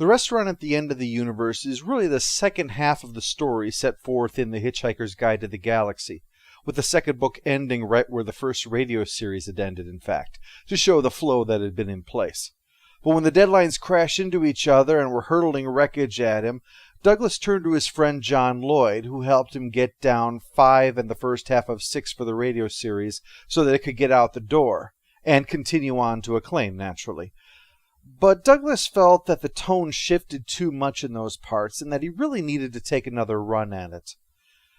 The restaurant at the end of the universe is really the second half of the story set forth in The Hitchhiker's Guide to the Galaxy, with the second book ending right where the first radio series had ended, in fact, to show the flow that had been in place. But when the deadlines crashed into each other and were hurtling wreckage at him, Douglas turned to his friend John Lloyd, who helped him get down 5 and the first half of 6 for the radio series so that it could get out the door, and continue on to acclaim, naturally. But Douglas felt that the tone shifted too much in those parts and that he really needed to take another run at it.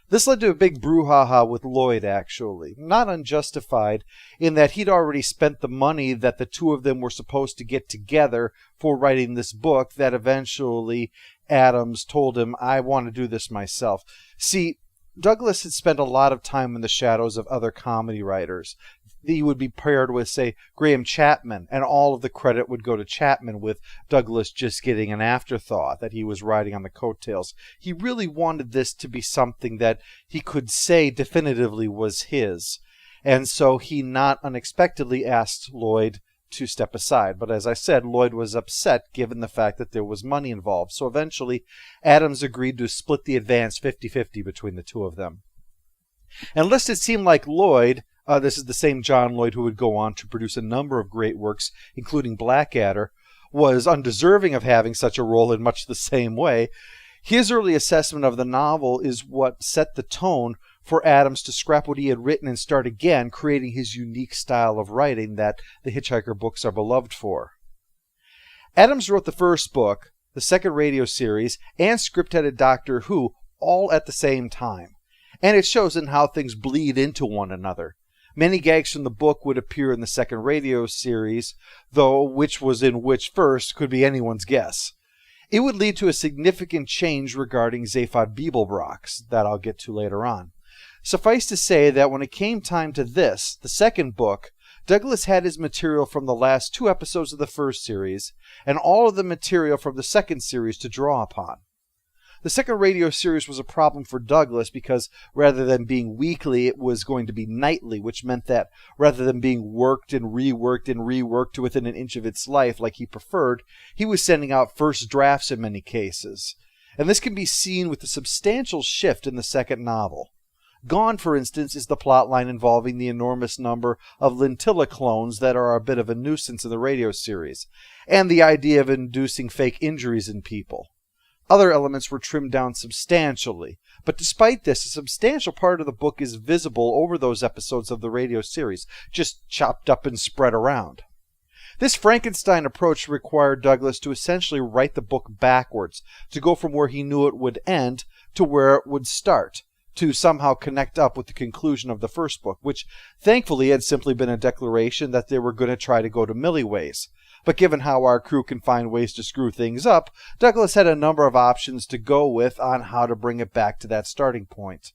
This led to a big brouhaha with Lloyd, actually, not unjustified, in that he'd already spent the money that the two of them were supposed to get together for writing this book that eventually Adams told him, "I want to do this myself." See, Douglas had spent a lot of time in the shadows of other comedy writers. He would be paired with, say, Graham Chapman, and all of the credit would go to Chapman, with Douglas just getting an afterthought that he was riding on the coattails. He really wanted this to be something that he could say definitively was his, and so he not unexpectedly asked Lloyd to step aside. But as I said, Lloyd was upset given the fact that there was money involved, so eventually Adams agreed to split the advance 50-50 between the two of them. And lest it seem like Lloyd, this is the same John Lloyd who would go on to produce a number of great works, including Blackadder, was undeserving of having such a role in much the same way, his early assessment of the novel is what set the tone for Adams to scrap what he had written and start again, creating his unique style of writing that the Hitchhiker books are beloved for. Adams wrote the first book, the second radio series, and script-headed Doctor Who all at the same time, and it shows in how things bleed into one another. Many gags from the book would appear in the second radio series, though which was in which first could be anyone's guess. It would lead to a significant change regarding Zaphod Beeblebrox, that I'll get to later on. Suffice to say that when it came time to this, the second book, Douglas had his material from the last 2 episodes of the first series, and all of the material from the second series to draw upon. The second radio series was a problem for Douglas because rather than being weekly, it was going to be nightly, which meant that rather than being worked and reworked to within an inch of its life like he preferred, he was sending out first drafts in many cases. And this can be seen with the substantial shift in the second novel. Gone, for instance, is the plotline involving the enormous number of Lintilla clones that are a bit of a nuisance in the radio series, and the idea of inducing fake injuries in people. Other elements were trimmed down substantially, but despite this, a substantial part of the book is visible over those episodes of the radio series, just chopped up and spread around. This Frankenstein approach required Douglas to essentially write the book backwards, to go from where he knew it would end to where it would start, to somehow connect up with the conclusion of the first book, which thankfully had simply been a declaration that they were going to try to go to Milliways. But given how our crew can find ways to screw things up, Douglas had a number of options to go with on how to bring it back to that starting point.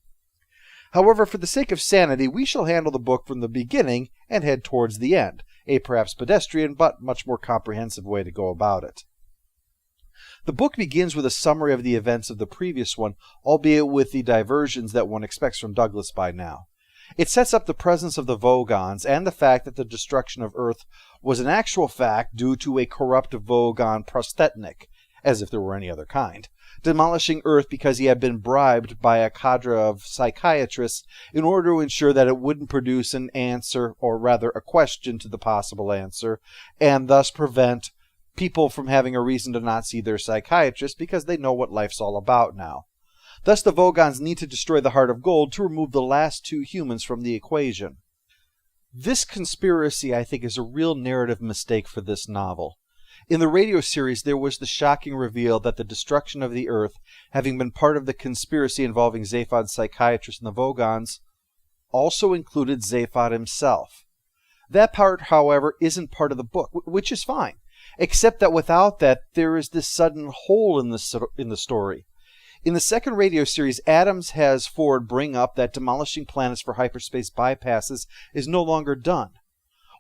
However, for the sake of sanity, we shall handle the book from the beginning and head towards the end, a perhaps pedestrian but much more comprehensive way to go about it. The book begins with a summary of the events of the previous one, albeit with the diversions that one expects from Douglas by now. It sets up the presence of the Vogons and the fact that the destruction of Earth was an actual fact due to a corrupt Vogan prosthetnik, as if there were any other kind, demolishing Earth because he had been bribed by a cadre of psychiatrists in order to ensure that it wouldn't produce an answer, or rather a question to the possible answer, and thus prevent people from having a reason to not see their psychiatrist because they know what life's all about now. Thus the Vogons need to destroy the Heart of Gold to remove the last 2 humans from the equation. This conspiracy, I think, is a real narrative mistake for this novel. In the radio series, there was the shocking reveal that the destruction of the Earth, having been part of the conspiracy involving Zaphod's psychiatrist and the Vogons, also included Zaphod himself. That part, however, isn't part of the book, which is fine, except that without that, there is this sudden hole in the story. In the second radio series, Adams has Ford bring up that demolishing planets for hyperspace bypasses is no longer done.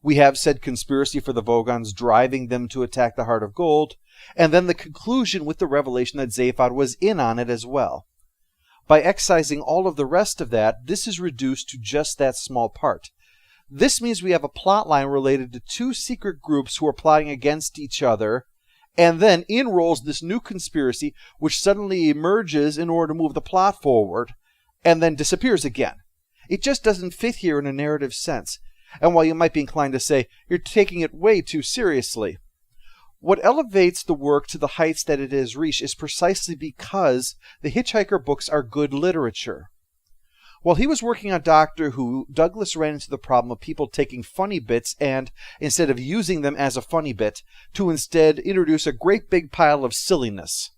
We have said conspiracy for the Vogons driving them to attack the Heart of Gold, and then the conclusion with the revelation that Zaphod was in on it as well. By excising all of the rest of that, this is reduced to just that small part. This means we have a plot line related to 2 secret groups who are plotting against each other, And then in rolls this new conspiracy, which suddenly emerges in order to move the plot forward, and then disappears again. It just doesn't fit here in a narrative sense. And while you might be inclined to say, you're taking it way too seriously, what elevates the work to the heights that it has reached is precisely because the Hitchhiker books are good literature. While he was working on Doctor Who, Douglas ran into the problem of people taking funny bits and, instead of using them as a funny bit, to instead introduce a great big pile of silliness.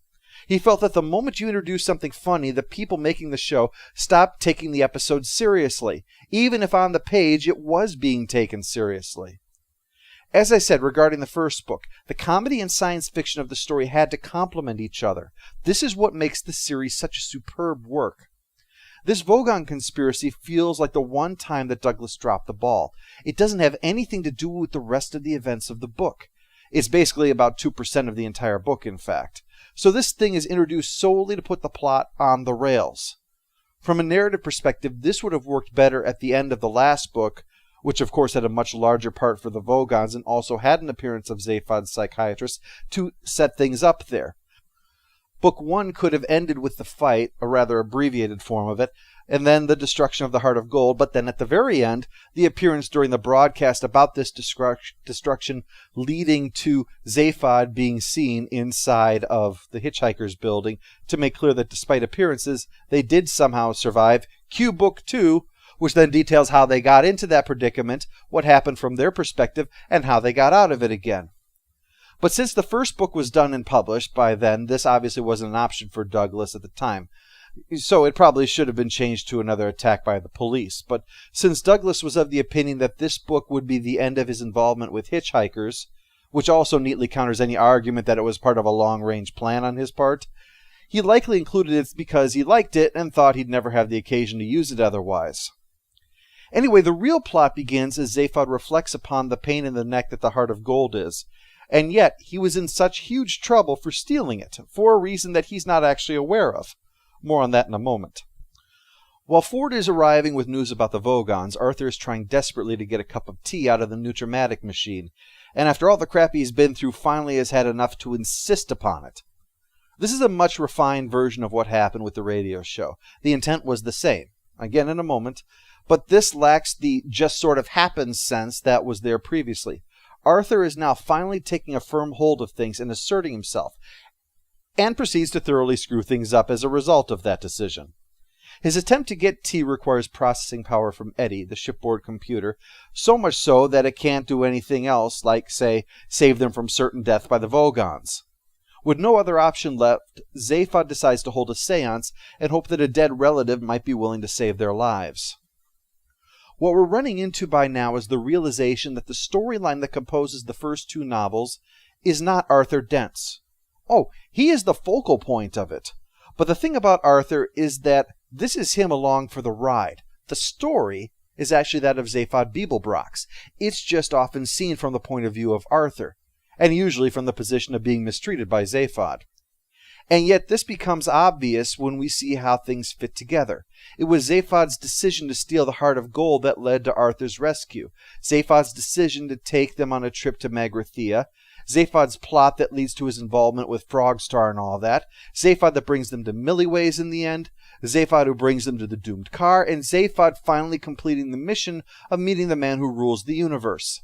He felt that the moment you introduce something funny, the people making the show stopped taking the episode seriously, even if on the page it was being taken seriously. As I said regarding the first book, the comedy and science fiction of the story had to complement each other. This is what makes the series such a superb work. This vogan conspiracy feels like the one time that Douglas dropped the ball. It doesn't have anything to do with the rest of the events of the book. It's basically about 2% of the entire book, in fact. So this thing is introduced solely to put the plot on the rails. From a narrative perspective, this would have worked better at the end of the last book, which of course had a much larger part for the Vogons and also had an appearance of Zaphod's psychiatrist to set things up there. Book 1 could have ended with the fight, a rather abbreviated form of it, and then the destruction of the Heart of Gold, but then at the very end, the appearance during the broadcast about this destruction leading to Zaphod being seen inside of the Hitchhiker's building to make clear that despite appearances, they did somehow survive. Cue Book 2, which then details how they got into that predicament, what happened from their perspective, and how they got out of it again. But since the first book was done and published by then, this obviously wasn't an option for Douglas at the time. So it probably should have been changed to Another Attack by the Police. But since Douglas was of the opinion that this book would be the end of his involvement with Hitchhikers, which also neatly counters any argument that it was part of a long-range plan on his part, he likely included it because he liked it and thought he'd never have the occasion to use it otherwise. Anyway, the real plot begins as Zaphod reflects upon the pain in the neck that the Heart of Gold is. And yet, he was in such huge trouble for stealing it, for a reason that he's not actually aware of. More on that in a moment. While Ford is arriving with news about the Vogons, Arthur is trying desperately to get a cup of tea out of the Nutrimatic machine, and after all the crap he's been through, finally has had enough to insist upon it. This is a much refined version of what happened with the radio show. The intent was the same, again in a moment, but this lacks the just sort of happens sense that was there previously. Arthur is now finally taking a firm hold of things and asserting himself, and proceeds to thoroughly screw things up as a result of that decision. His attempt to get tea requires processing power from Eddie, the shipboard computer, so much so that it can't do anything else, like, say, save them from certain death by the Vogons. With no other option left, Zaphod decides to hold a seance and hope that a dead relative might be willing to save their lives. What we're running into by now is the realization that the storyline that composes the first two novels is not Arthur Dent's. Oh, he is the focal point of it. But the thing about Arthur is that this is him along for the ride. The story is actually that of Zaphod Beeblebrox. It's just often seen from the point of view of Arthur, and usually from the position of being mistreated by Zaphod. And yet this becomes obvious when we see how things fit together. It was Zaphod's decision to steal the Heart of Gold that led to Arthur's rescue, Zaphod's decision to take them on a trip to Magrathea, Zaphod's plot that leads to his involvement with Frogstar and all that, Zaphod that brings them to Milliways in the end, Zaphod who brings them to the doomed car, and Zaphod finally completing the mission of meeting the man who rules the universe.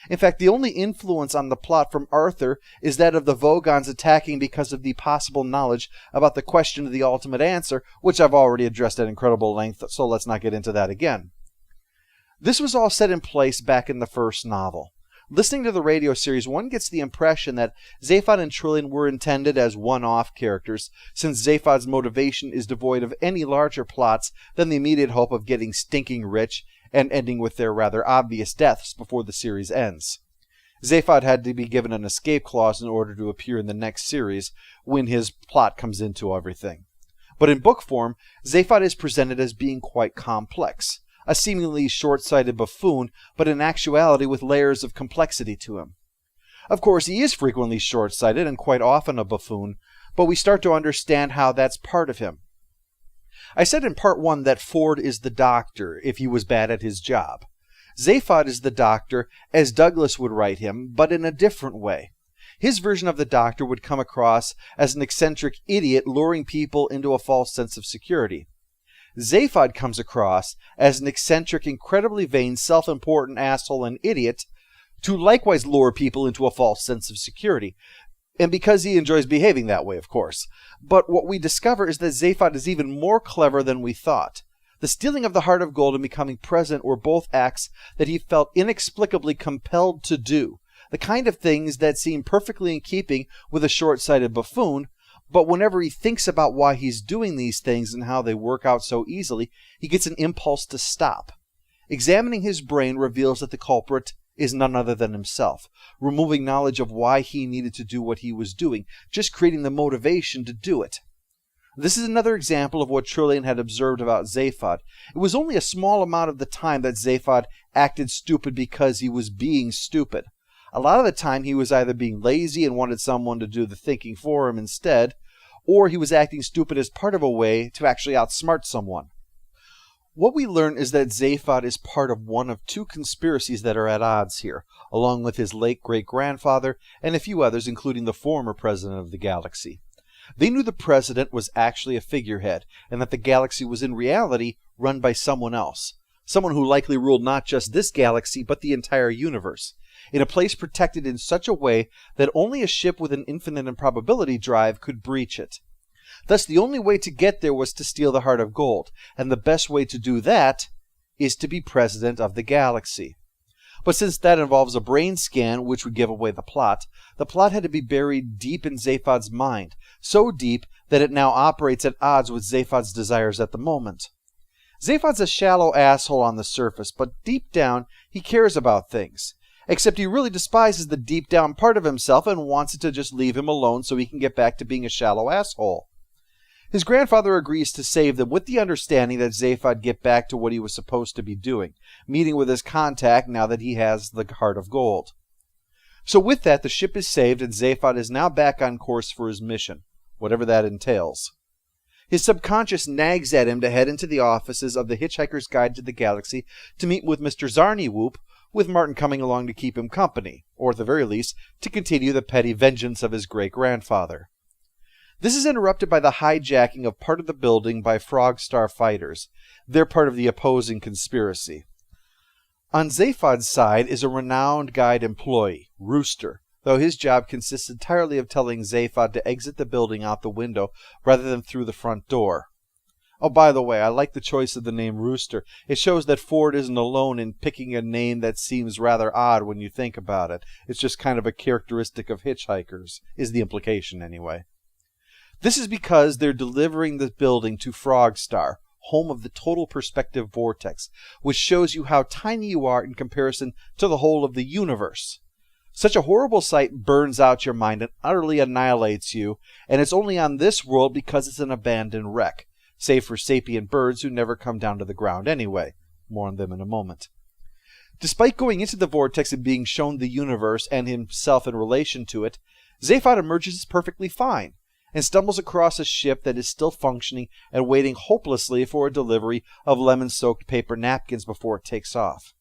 In fact, the only influence on the plot from Arthur is that of the Vogons attacking because of the possible knowledge about the question of the ultimate answer, which I've already addressed at incredible length, so let's not get into that again. This was all set in place back in the first novel. Listening to the radio series, one gets the impression that Zaphod and Trillian were intended as one-off characters, since Zaphod's motivation is devoid of any larger plots than the immediate hope of getting stinking rich and ending with their rather obvious deaths before the series ends. Zaphod had to be given an escape clause in order to appear in the next series when his plot comes into everything. But in book form, Zaphod is presented as being quite complex, a seemingly short-sighted buffoon, but in actuality with layers of complexity to him. Of course, he is frequently short-sighted and quite often a buffoon, but we start to understand how that's part of him. I said in part 1 that Ford is the doctor if he was bad at his job. Zaphod is the doctor as Douglas would write him, but in a different way. His version of the Doctor would come across as an eccentric idiot luring people into a false sense of security. Zaphod comes across as an eccentric, incredibly vain, self-important asshole and idiot to likewise lure people into a false sense of security. And because he enjoys behaving that way, of course. But what we discover is that Zaphod is even more clever than we thought. The stealing of the heart of gold and becoming president were both acts that he felt inexplicably compelled to do. The kind of things that seem perfectly in keeping with a short-sighted buffoon, but whenever he thinks about why he's doing these things and how they work out so easily, he gets an impulse to stop. Examining his brain reveals that the culprit is none other than himself, removing knowledge of why he needed to do what he was doing, just creating the motivation to do it. This is another example of what Trillian had observed about Zaphod. It was only a small amount of the time that Zaphod acted stupid because he was being stupid. A lot of the time he was either being lazy and wanted someone to do the thinking for him instead, or he was acting stupid as part of a way to actually outsmart someone. What we learn is that Zaphod is part of one of two conspiracies that are at odds here, along with his late great-grandfather and a few others, including the former president of the galaxy. They knew the president was actually a figurehead, and that the galaxy was in reality run by someone else. Someone who likely ruled not just this galaxy, but the entire universe, in a place protected in such a way that only a ship with an infinite improbability drive could breach it. Thus, the only way to get there was to steal the heart of gold, and the best way to do that is to be president of the galaxy. But since that involves a brain scan, which would give away the plot had to be buried deep in Zaphod's mind, so deep that it now operates at odds with Zaphod's desires at the moment. Zaphod's a shallow asshole on the surface, but deep down he cares about things. Except he really despises the deep down part of himself and wants it to just leave him alone so he can get back to being a shallow asshole. His grandfather agrees to save them with the understanding that Zaphod get back to what he was supposed to be doing, meeting with his contact now that he has the heart of gold. So with that, the ship is saved and Zaphod is now back on course for his mission, whatever that entails. His subconscious nags at him to head into the offices of the Hitchhiker's Guide to the Galaxy to meet with Mr. Zarniwoop, with Martin coming along to keep him company, or at the very least, to continue the petty vengeance of his great-grandfather. This is interrupted by the hijacking of part of the building by Frogstar fighters. They're part of the opposing conspiracy. On Zaphod's side is a renowned guide employee, Rooster, though his job consists entirely of telling Zaphod to exit the building out the window rather than through the front door. Oh, by the way, I like the choice of the name Rooster. It shows that Ford isn't alone in picking a name that seems rather odd when you think about it. It's just kind of a characteristic of hitchhikers, is the implication anyway. This is because they're delivering the building to Frogstar, home of the total perspective vortex, which shows you how tiny you are in comparison to the whole of the universe. Such a horrible sight burns out your mind and utterly annihilates you, and it's only on this world because it's an abandoned wreck, save for sapient birds who never come down to the ground anyway. More on them in a moment. Despite going into the vortex and being shown the universe and himself in relation to it, Zaphod emerges perfectly fine, and stumbles across a ship that is still functioning and waiting hopelessly for a delivery of lemon-soaked paper napkins before it takes off.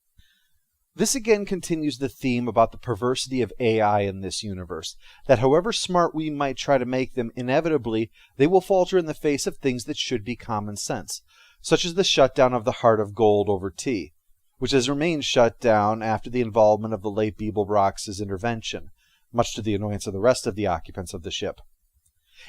This again continues the theme about the perversity of AI in this universe, that however smart we might try to make them, inevitably they will falter in the face of things that should be common sense, such as the shutdown of the Heart of Gold over tea, which has remained shut down after the involvement of the late Beeblebrox's intervention, much to the annoyance of the rest of the occupants of the ship.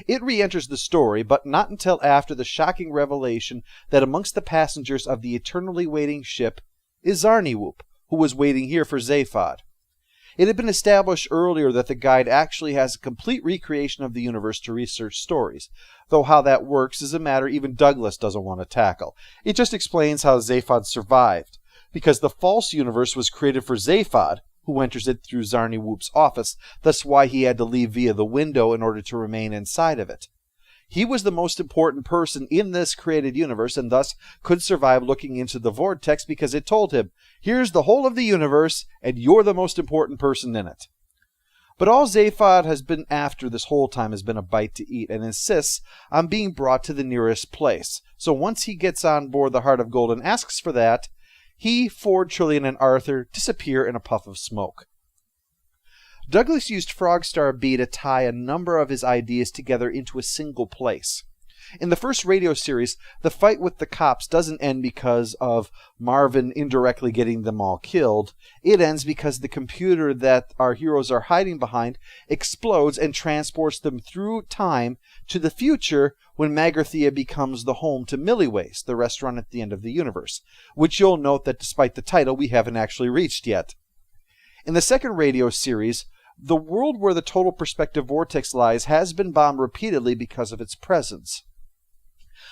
It re-enters the story, but not until after the shocking revelation that amongst the passengers of the eternally waiting ship is Zarniwoop, who was waiting here for Zaphod. It had been established earlier that the guide actually has a complete recreation of the universe to research stories, though how that works is a matter even Douglas doesn't want to tackle. It just explains how Zaphod survived, because the false universe was created for Zaphod, who enters it through Zarniwoop's office, thus why he had to leave via the window in order to remain inside of it. He was the most important person in this created universe and thus could survive looking into the vortex because it told him, here's the whole of the universe and you're the most important person in it. But all Zaphod has been after this whole time has been a bite to eat and insists on being brought to the nearest place. So once he gets on board the Heart of Gold and asks for that, he, Ford, Trillian, and Arthur disappear in a puff of smoke. Douglas used Frogstar B to tie a number of his ideas together into a single place. In the first radio series, the fight with the cops doesn't end because of Marvin indirectly getting them all killed. It ends because the computer that our heroes are hiding behind explodes and transports them through time to the future when Magrathea becomes the home to Milliways, the restaurant at the end of the universe, which you'll note that despite the title, we haven't actually reached yet. In the second radio series, the world where the total perspective vortex lies has been bombed repeatedly because of its presence.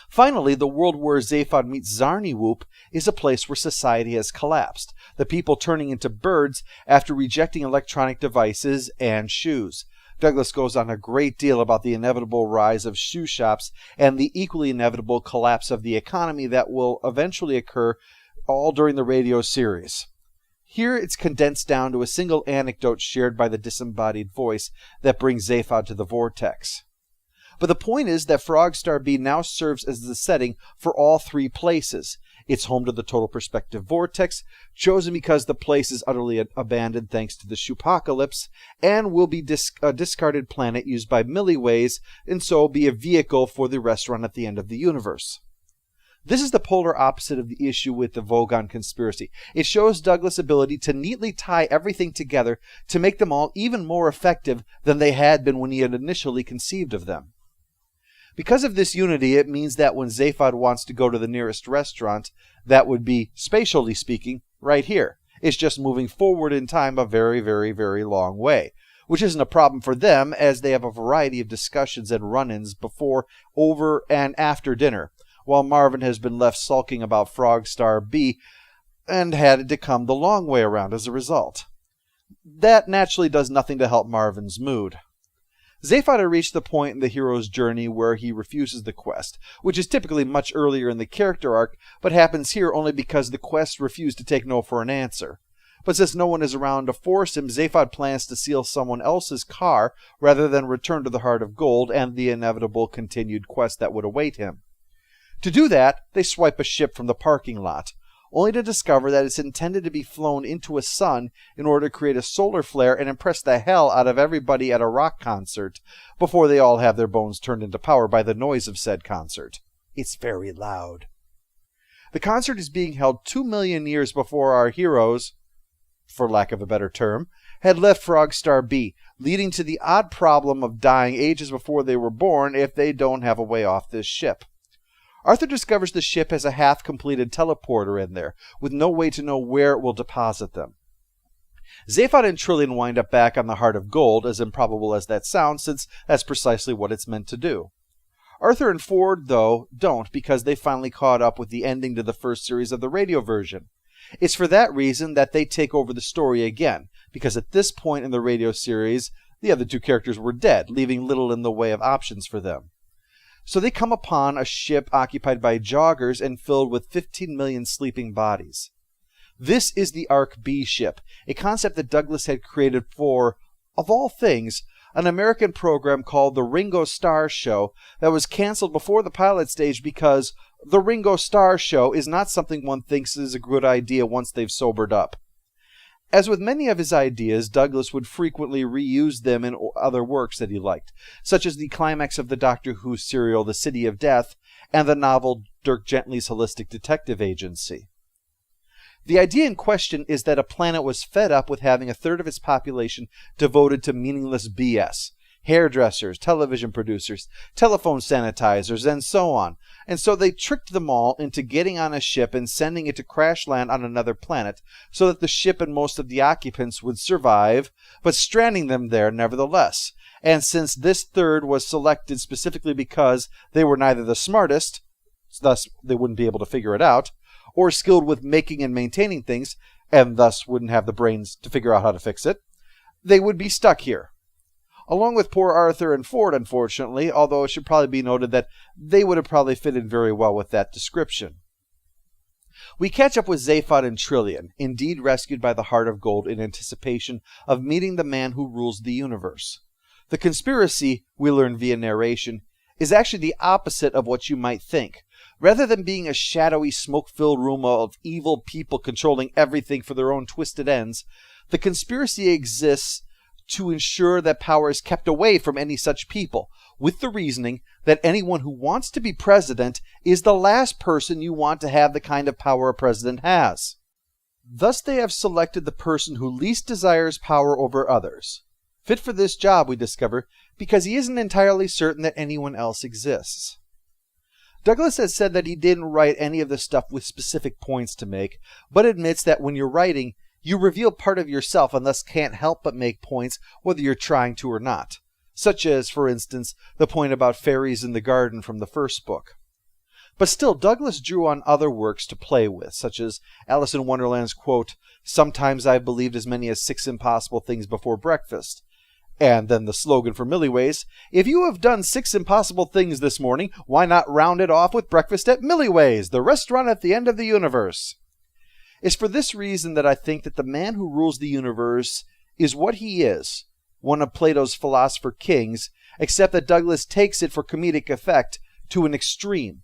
Finally, the world where Zaphod meets Zarniwoop is a place where society has collapsed, the people turning into birds after rejecting electronic devices and shoes. Douglas goes on a great deal about the inevitable rise of shoe shops and the equally inevitable collapse of the economy that will eventually occur all during the radio series. Here it's condensed down to a single anecdote shared by the disembodied voice that brings Zaphod to the vortex. But the point is that Frogstar B now serves as the setting for all three places. It's home to the total perspective vortex, chosen because the place is utterly abandoned thanks to the Shoepocalypse, and will be a discarded planet used by Milliways, and so be a vehicle for the restaurant at the end of the universe. This is the polar opposite of the issue with the Vogan conspiracy. It shows Douglas' ability to neatly tie everything together to make them all even more effective than they had been when he had initially conceived of them. Because of this unity, it means that when Zaphod wants to go to the nearest restaurant, that would be, spatially speaking, right here. It's just moving forward in time a very, very, very long way, which isn't a problem for them as they have a variety of discussions and run-ins before, over, and after dinner, while Marvin has been left sulking about Frogstar B and had to come the long way around as a result. That naturally does nothing to help Marvin's mood. Zaphod had reached the point in the hero's journey where he refuses the quest, which is typically much earlier in the character arc, but happens here only because the quest refused to take no for an answer. But since no one is around to force him, Zaphod plans to steal someone else's car rather than return to the Heart of Gold and the inevitable continued quest that would await him. To do that, they swipe a ship from the parking lot, only to discover that it's intended to be flown into a sun in order to create a solar flare and impress the hell out of everybody at a rock concert, before they all have their bones turned into power by the noise of said concert. It's very loud. The concert is being held 2 million years before our heroes, for lack of a better term, had left Frogstar B, leading to the odd problem of dying ages before they were born if they don't have a way off this ship. Arthur discovers the ship has a half-completed teleporter in there, with no way to know where it will deposit them. Zaphod and Trillian wind up back on the Heart of Gold, as improbable as that sounds, since that's precisely what it's meant to do. Arthur and Ford, though, don't, because they finally caught up with the ending to the first series of the radio version. It's for that reason that they take over the story again, because at this point in the radio series, the other two characters were dead, leaving little in the way of options for them. So they come upon a ship occupied by joggers and filled with 15 million sleeping bodies. This is the Arc B ship, a concept that Douglas had created for, of all things, an American program called the Ringo Starr Show that was canceled before the pilot stage because the Ringo Starr Show is not something one thinks is a good idea once they've sobered up. As with many of his ideas, Douglas would frequently reuse them in other works that he liked, such as the climax of the Doctor Who serial The City of Death and the novel Dirk Gently's Holistic Detective Agency. The idea in question is that a planet was fed up with having a third of its population devoted to meaningless BS, hairdressers, television producers, telephone sanitizers, and so on, and so they tricked them all into getting on a ship and sending it to crash land on another planet so that the ship and most of the occupants would survive, but stranding them there nevertheless. And since this third was selected specifically because they were neither the smartest, thus they wouldn't be able to figure it out, or skilled with making and maintaining things, and thus wouldn't have the brains to figure out how to fix it, they would be stuck here. Along with poor Arthur and Ford, unfortunately, although it should probably be noted that they would have probably fitted very well with that description. We catch up with Zaphod and Trillian, indeed rescued by the Heart of Gold in anticipation of meeting the man who rules the universe. The conspiracy, we learn via narration, is actually the opposite of what you might think. Rather than being a shadowy, smoke-filled room of evil people controlling everything for their own twisted ends, the conspiracy exists to ensure that power is kept away from any such people, with the reasoning that anyone who wants to be president is the last person you want to have the kind of power a president has. Thus they have selected the person who least desires power over others. Fit for this job, we discover, because he isn't entirely certain that anyone else exists. Douglas has said that he didn't write any of the stuff with specific points to make, but admits that when you're writing, you reveal part of yourself and thus can't help but make points whether you're trying to or not, such as, for instance, the point about fairies in the garden from the first book. But still, Douglas drew on other works to play with, such as Alice in Wonderland's quote, "Sometimes I've believed as many as 6 impossible things before breakfast." And then the slogan for Milliways, "If you have done 6 impossible things this morning, why not round it off with breakfast at Milliways, the restaurant at the end of the universe?" It's for this reason that I think that the man who rules the universe is what he is, one of Plato's philosopher kings, except that Douglas takes it for comedic effect to an extreme.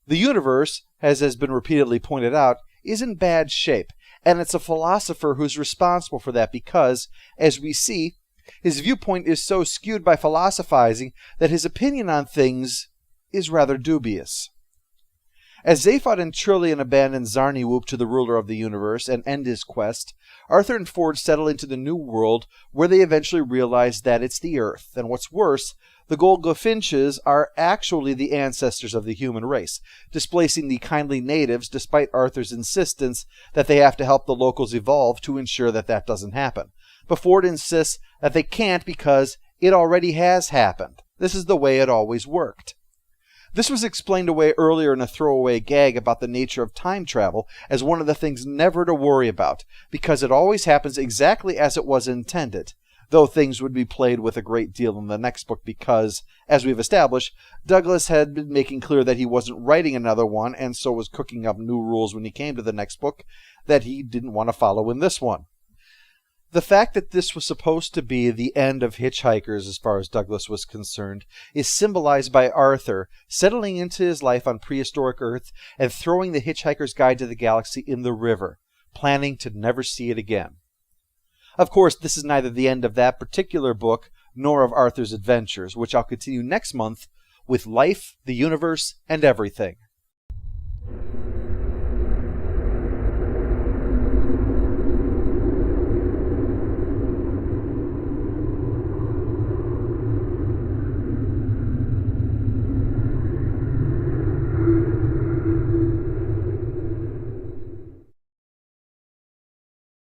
The universe, as has been repeatedly pointed out, is in bad shape, and it's a philosopher who's responsible for that because, as we see, his viewpoint is so skewed by philosophizing that his opinion on things is rather dubious. As Zaphod and Trillian abandon Zarniwoop to the ruler of the universe and end his quest, Arthur and Ford settle into the new world where they eventually realize that it's the Earth, and what's worse, the Golgafrinchans are actually the ancestors of the human race, displacing the kindly natives despite Arthur's insistence that they have to help the locals evolve to ensure that that doesn't happen. But Ford insists that they can't because it already has happened. This is the way it always worked. This was explained away earlier in a throwaway gag about the nature of time travel as one of the things never to worry about, because it always happens exactly as it was intended, though things would be played with a great deal in the next book because, as we've established, Douglas had been making clear that he wasn't writing another one and so was cooking up new rules when he came to the next book that he didn't want to follow in this one. The fact that this was supposed to be the end of Hitchhikers as far as Douglas was concerned is symbolized by Arthur settling into his life on prehistoric Earth and throwing the Hitchhiker's Guide to the Galaxy in the river, planning to never see it again. Of course, this is neither the end of that particular book nor of Arthur's adventures, which I'll continue next month with Life, the Universe, and Everything.